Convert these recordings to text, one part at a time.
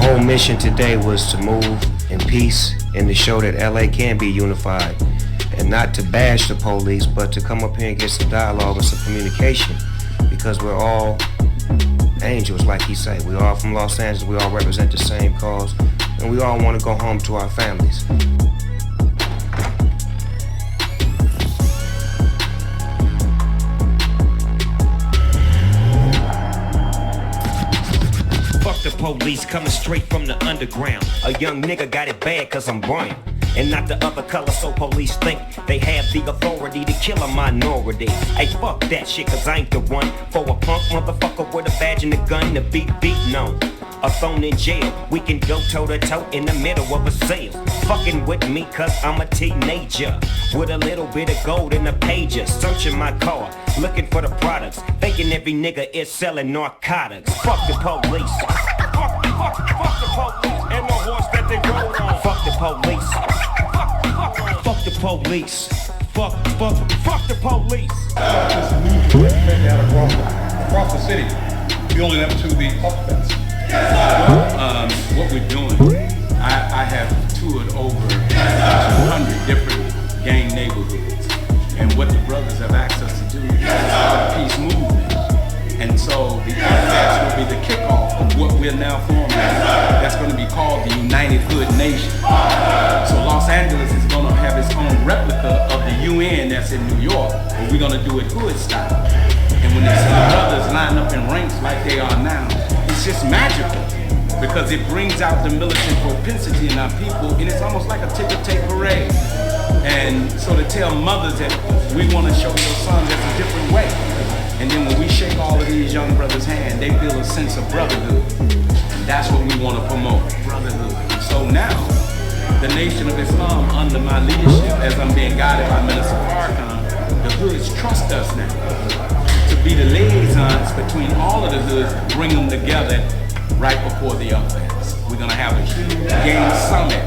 whole mission today was to move in peace and to show that LA can be unified. And not to bash the police, but to come up here and get some dialogue and some communication. Because we're all angels, like he said. We all from Los Angeles, we all represent the same cause, and we all want to go home to our families. Fuck the police coming straight from the underground. A young nigga got it bad cause I'm brown. And not the other color, so police think they have the authority to kill a minority. Hey, fuck that shit, cause I ain't the one for a punk motherfucker with a badge and a gun to be beaten on or thrown in jail. We can go toe to toe in the middle of a sale. Fucking with me cause I'm a teenager with a little bit of gold in the pages. Searching my car, looking for the products, thinking every nigga is selling narcotics. Fuck the police. Fuck the police and the horse that they rode on. Fuck the police. Fuck the police. Fuck the police. This movement spread out across the city, building up to the offense. What we're doing, I have toured over 200 different gang neighborhoods, and what the brothers have asked us to do is start a peace movement. And so the offense will be the kickoff of what we're now forming. That's going to be called the United Hood Nation. So Los Angeles is going to have its own replica of the UN that's in New York, but we're going to do it hood style. And when they see the brothers line up in ranks like they are now, it's just magical because it brings out the militant propensity in our people, and it's almost like a ticker-tape parade. And so to tell mothers that we want to show your sons that's a different way. And then when we shake all of these young brothers' hand, they feel a sense of brotherhood. And that's what we want to promote, brotherhood. So now, the Nation of Islam, under my leadership, as I'm being guided by Minister Hahn, the hoods trust us now to be the liaisons between all of the hoods, bring them together right before the offense. We're going to have a huge gang summit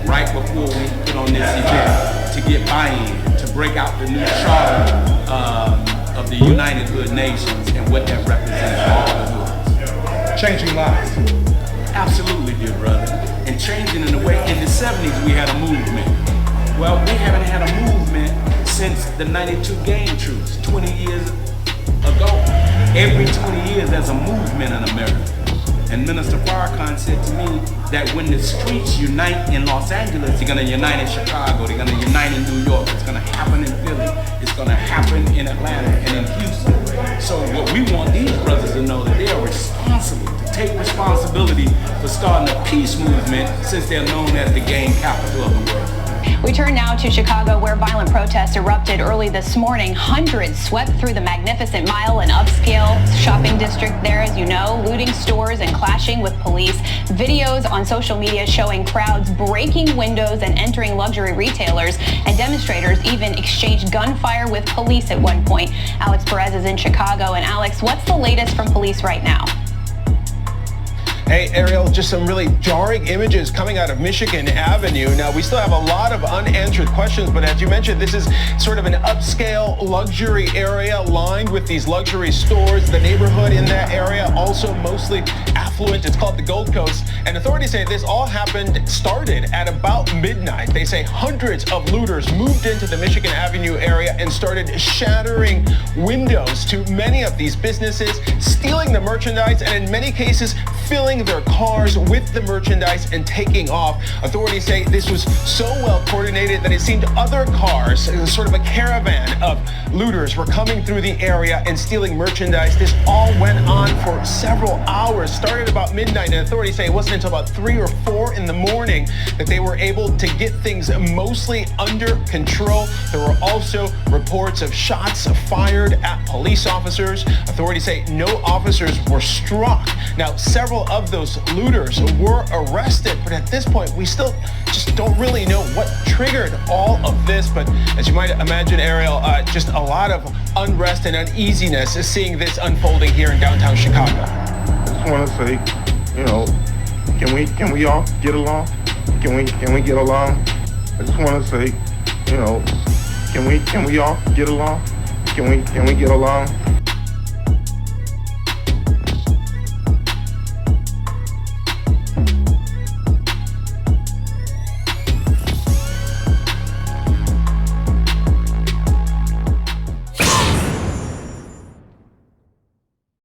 right before we put on this event to get buy-in, to break out the new charter of the United Hood Nations and what that represents for all the hoods. Changing lives. Absolutely, dear brother. And changing in a way, in the 70s we had a movement. Well, we haven't had a movement since the 92 gang truce, 20 years ago. Every 20 years there's a movement in America. And Minister Farrakhan said to me that when the streets unite in Los Angeles, they're going to unite in Chicago, they're going to unite in New York, it's going to happen in Philly, it's going to happen in Atlanta and in Houston. So what we want these brothers to know that they are responsible, to take responsibility for starting a peace movement since they're known as the gang capital of the world. We turn now to Chicago, where violent protests erupted early this morning. Hundreds swept through the Magnificent Mile, an upscale shopping district there, as you know, looting stores and clashing with police. Videos on social media showing crowds breaking windows and entering luxury retailers, and demonstrators even exchanged gunfire with police at one point. Alex Perez is in Chicago. And Alex, what's the latest from police right now? Hey, Ariel, just some really jarring images coming out of Michigan Avenue. Now, we still have a lot of unanswered questions, but as you mentioned, this is sort of an upscale luxury area lined with these luxury stores. The neighborhood in that area also mostly affluent. It's called the Gold Coast. And authorities say this all started at about midnight. They say hundreds of looters moved into the Michigan Avenue area and started shattering windows to many of these businesses, stealing the merchandise, and in many cases, filling their cars with the merchandise and taking off. Authorities say this was so well coordinated that it seemed other cars, sort of a caravan of looters, were coming through the area and stealing merchandise. This all went on for several hours, started about midnight, and authorities say it wasn't until about 3 or 4 in the morning that they were able to get things mostly under control. There were also reports of shots fired at police officers. Authorities say no officers were struck. Now, several of those looters were arrested, but at this point, we still just don't really know what triggered all of this. But as you might imagine, Ariel, just a lot of unrest and uneasiness seeing this unfolding here in downtown Chicago. I just want to say, you know, can we all get along? Can we get along? I just want to say, you know, can we all get along? Can we get along?